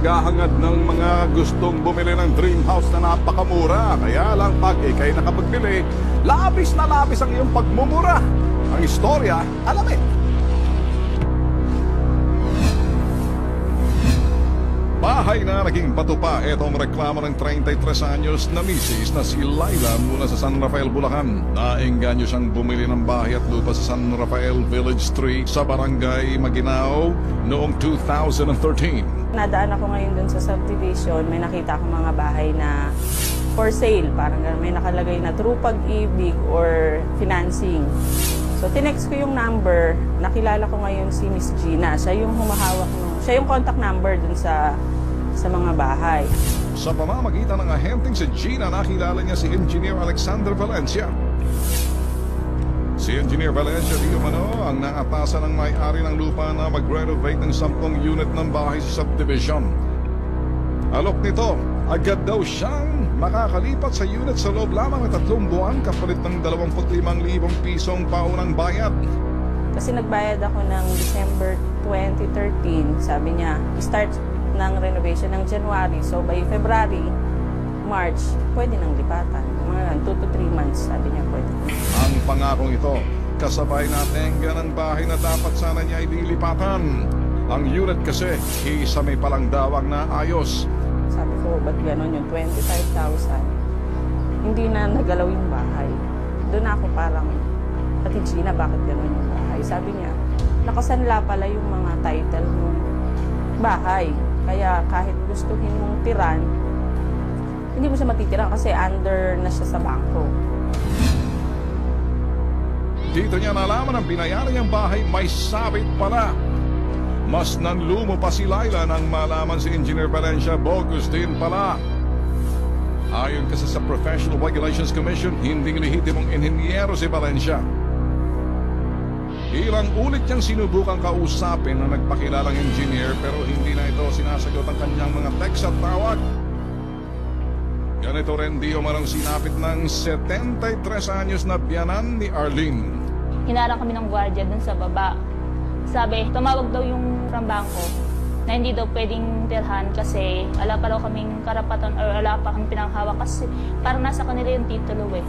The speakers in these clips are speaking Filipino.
naghahangad ng mga gustong bumili ng dream house na napakamura. Kaya lang pag ikay nakapagbili, labis na labis ang iyong pagmumura. Ang istorya, alamin. Bahay na naging bato pa itong reklamo ng 33 anyos na misis na si Laila mula sa San Rafael, Bulacan. Naengganyo siyang bumili ng bahay at lupa sa San Rafael Village 3 sa Barangay Maginao noong 2013. Nadaan ako ngayon dun sa subdivision, may nakita akong mga bahay na for sale. Parang may nakalagay na through pag-ibig or financing. So, tinext ko yung number. Nakilala ko ngayon si Miss Gina. Siya yung humahawak siya yung contact number dun sa mga bahay. Sa pamamagitan ng ahenteng si Gina, nakilala niya si Engineer Alexander Valencia. Si Engineer Valencia di umano ang naatasan ng may-ari ng lupa na mag-renovate ng 10 unit ng bahay sa subdivision. Alok nito, agad daw siyang makakalipat sa unit sa loob lamang ng 3 buwan kapalit ng 25,000 pisong paunang bayad. Kasi nagbayad ako ng December 2013. Sabi niya, start ng renovation ng January. So by February, March, pwede nang lipatan. Mga 2 to 3 months, sabi niya pwede. Ang pangakong ito, kasabay natin ganang bahay na dapat sana niya ililipatan. Ang unit kasi, isa may palang dawang na ayos. Sabi ko, ba't gano'n yung 25,000? Hindi na nagalaw yung bahay. Doon ako parang, Ate Gina, bakit gano'n yung bahay? Sabi niya, nakasanla pala yung mga title ng bahay. Kaya kahit gustuhin mong tiran, hindi mo siya matitiran kasi under na siya sa bangko. Dito niya nalaman ang binayaran niyang bahay may sabit pala. Mas nanlumo pa si Laila nang malaman si Engineer Valencia bogus din pala. Ayon kasi sa Professional Regulations Commission, hindi lehitimong inhinyero si Valencia. Ilang ulit niyang sinubukang kausapin na nagpakilalang engineer pero hindi na ito sinasagot ang kanyang mga text at tawag. Ganito rin di umarang sinapit ng 73 anyos na biyanan ni Arlene. Hinarang kami ng gwardiya dun sa baba. Sabi, tumawag daw yung from bangko na hindi daw pwedeng tirhan kasi wala pa daw kaming karapatan or wala pa kaming pinanghawak kasi parang nasa kanila yung titulo eh.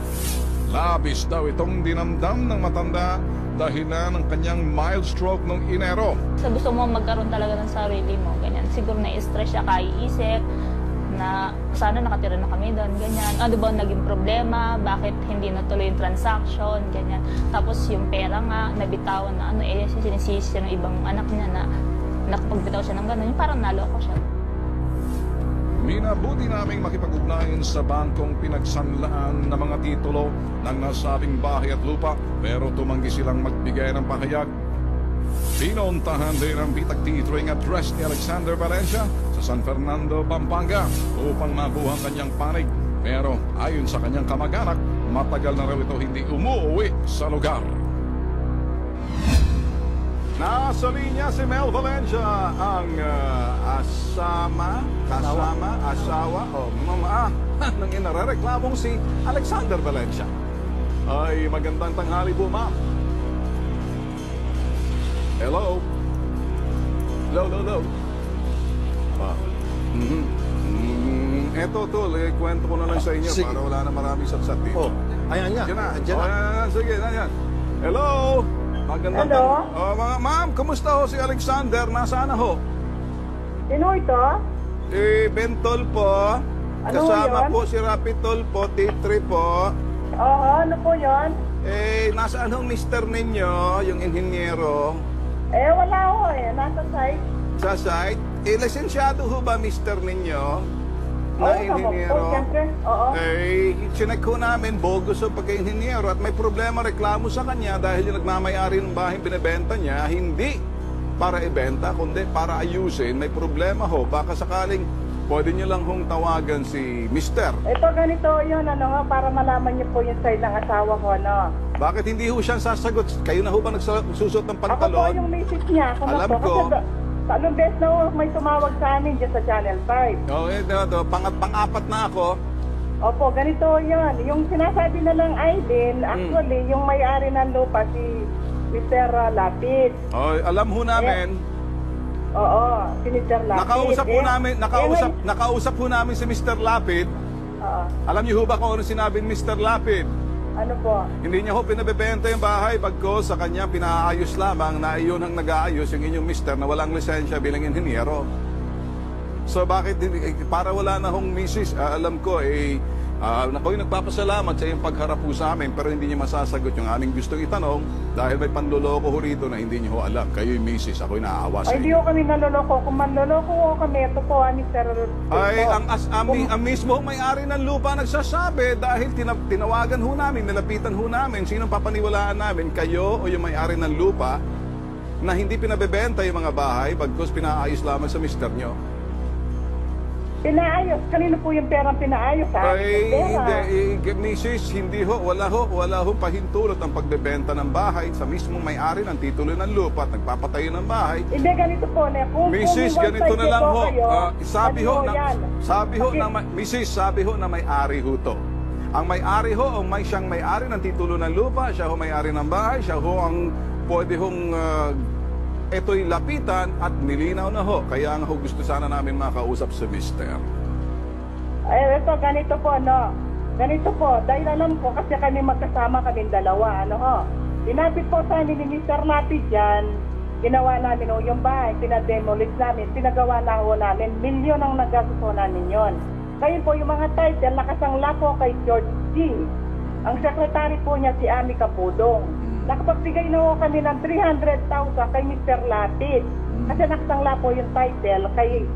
Labis daw itong dinamdam ng matanda dahil na ng kanyang mild stroke noong Enero. Sa gusto mo magkaroon talaga ng sarili mo, ganyan. Siguro na-stress siya, kaiisip na sana nakatira na kami doon, ganyan. Ano ba naging problema? Bakit hindi natuloy yung transaction? Ganyan. Tapos yung pera nga, nabitawan na sinisisi siya ng ibang anak niya na nakapagbitaw siya ng gano'n. Yung parang naloko siya. Minabuti naming makipag-ugnayan sa bangkong pinagsanlaan ng mga titulo ng nasabing bahay at lupa pero tumanggi silang magbigay ng pahayag. Pinuntahan din ang bitag titring address ni Alexander Valencia sa San Fernando, Pampanga upang mabuha ang kanyang panig. Pero ayon sa kanyang kamag-anak, matagal na raw ito hindi umuwi sa lugar. Nasa linya si Mel Valencia, ang asawa, ng inarereklamong si Alexander Valencia. Ay, magandang tanghali po, ma'am. Hello? Hello? Eto, tol, kwento ko na lang sa inyo para wala na maraming satsat dito. Ayan nga. Sige, yan. Hello? Magandang ma'am, kumusta ho si Alexander? Nasaan na ho? Sino ito? Bentol po. Kasama yun? po si Rapitol po, T3 po. Oo, ano po yun? Nasaan hong mister ninyo, yung inhinyero? Wala ho nasa site. Sa site? Lisensyado ho ba mister ninyo? Na inhinyero? Siyempre, oo. Chinek ko namin, bogus o pagka-inhinyero at may problema, reklamo sa kanya dahil yung nagmamayari ng bahay binibenta niya, hindi para ibenta, kundi para ayusin. May problema ho, baka sakaling pwede niyo lang hong tawagan si mister. Ito ganito yun, para malaman niyo po yung side ng asawa ko, Bakit hindi ho siya sasagot? Kayo na ho ba nagsusot ng pantalon? Ako po yung message niya. Alam ko. Anong best na may tumawag sa amin dyan sa Channel 5? Pang-apat na ako. Opo, ganito yun. Yung sinasabi na ng Aiden, actually, yung may-ari ng lupa, si Mr. Lapid. Alam ho namin. Oo, si Mr. Lapid. Nakausap po namin si Mr. Lapid. Oo. Alam niyo ho ba kung ano sinabi ni Mr. Lapid? Ano po? Hindi niya ho pinabebenta yung bahay bagko sa kanya pinaayos lamang na iyon ang nag-aayos yung inyong mister na walang lisensya bilang inhinyero. So bakit para wala na hong misis, alam ko ako'y nagpapasalamat sa iyong pagharap po sa amin pero hindi niya masasagot yung aming gustong itanong dahil may panloloko ho rito na hindi niyo ho alam. Kayo'y misis, ako'y naaawa sa Ay, hindi inyo. ko kami nanloloko. Kung manloloko ko kami, ito po, Mr. Ay, ang mismo may-ari ng lupa nagsasabi dahil tinawagan ho namin, nilapitan ho namin, sinong papaniwalaan namin, kayo o yung may-ari ng lupa na hindi pinabebenta yung mga bahay bagkus pinaayos lamang sa mister nyo. Pinaayos. Kanino po yung perang pinaayos, ha? Ay, Pera. hindi, Mrs. Hindi ho, wala ho pahintulot ang pagbebenta ng bahay sa mismong may-ari ng titulo ng lupa at nagpapatayo ng bahay. Hindi, ganito po, ne. Kung Mrs. one ganito side na lang po ho. kayo, Sabi ho ano yan? Mrs. Sabi ho na may-ari ho to. Ang may-ari ho, siyang may-ari ng titulo ng lupa, siya ho may-ari ng bahay, siya ho ang pwede hong ito'y lapitan at nilinaw na ho. Kaya nga ho gusto sana namin makausap sa mister. Eh, ito, ganito po, no? Ganito po, dahil alam ko, kasi kami magkasama kaming dalawa, ano ho? Inabit po sa amin ni Mr. Lapid yan, ginawa namin ho yung bahay, pinademolish namin, pinagawa na ho namin, milyon ang nagastos ho namin yon. Ngayon po, yung mga title, nakasangla po kay George G. Ang sekretary po niya si Ami Capudong. Nakapagbigay na ho kami ng 300,000 kay Mr. Lapid. Kasi nakasangla po yung title kay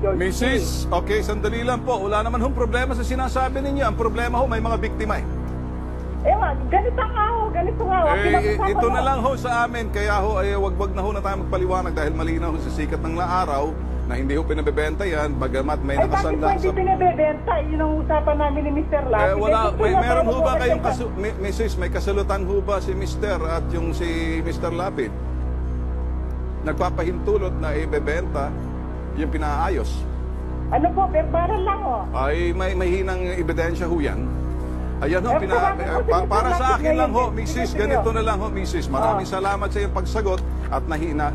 George G. Mrs. Okay, sandali lang po. Wala naman hong problema sa sinasabi ninyo. Ang problema ho, may mga biktima Ganito nga ho. ito na lang ho sa amin. Kaya ho, wag na ho na tayo magpaliwanag dahil malinaw ho sa sikat ng araw na hindi ho pinabebenta yan, bagamat may Ay, bakit po nakasanda hindi pinabebenta? Yun ang usapan namin ni Mr. Lapid. Meron ho ba kayong Mrs. May kasalutan ho ba si Mr. at yung si Mr. Lapid? Nagpapahintulot na ibebenta yung pinaayos. Ano po, verbaran lang ho. Ay, may hinang ebidensya ho yan. Ayan ho, para sa akin lang ho, Mrs. Ganito na lang ho, Mrs. Maraming salamat sa iyong pagsagot at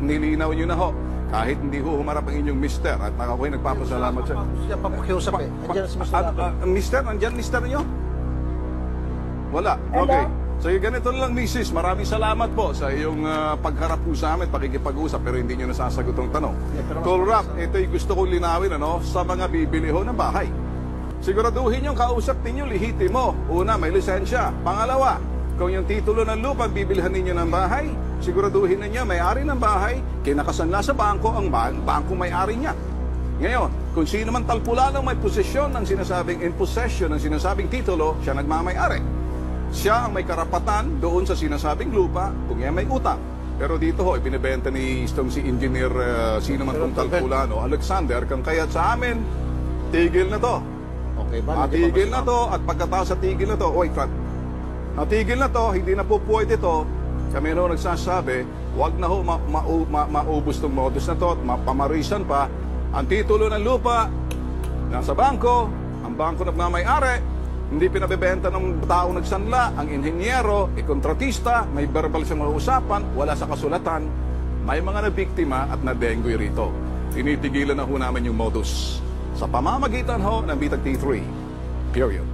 nilinaw nyo na ho. Kahit hindi ho humarap ang inyong mister at ako'y nagpapasalamat sa... Siya papakiusap eh. Andiyan si Mr. Lapid. Mister, nandyan mister nyo? Wala. Hello? Okay. So ganito na lang, Mrs. Maraming salamat po sa iyong pagharap po sa amin, pakikipag-usap, pero hindi nyo nasasagot ang tanong. Tol Rap, ito'y gusto kong linawin sa mga bibili ho ng bahay. Siguraduhin yung kausap ninyo, lihitimo. Una, may lisensya. Pangalawa, kung yung titulo ng lupa bibilhan ninyo ng bahay, siguraduhin ninyo may-ari ng bahay, kinakasanla sa bangko ang bangko may-ari niya. Ngayon, kung sino man talpulanong may posesyon ng sinasabing in possession ng sinasabing titulo, siya nagmamay-ari. Siya ang may karapatan doon sa sinasabing lupa kung yan may utang. Pero dito ho, ibinibenta ni si Engineer sino man kung talpulano, Alexander, kang kaya't sa amin, tigil na to. Okay ba? Matigil na to at pagkatapos sa tigil na to, natigil na to, hindi na po pwede to. Kami na nagsasabi, wag na ho maubos ng modus na to at mapamarisan pa. Ang titulo ng lupa, nasa bangko, ang bangko nagmamay-ari, hindi pinabebenta ng tao nagsanla, ang inhinyero, kontratista, may verbal siyang usapan, wala sa kasulatan, may mga nabiktima at nadenggoy rito. Tinitigilan na ho namin yung modus sa pamamagitan ho ng Bitag T3. Period.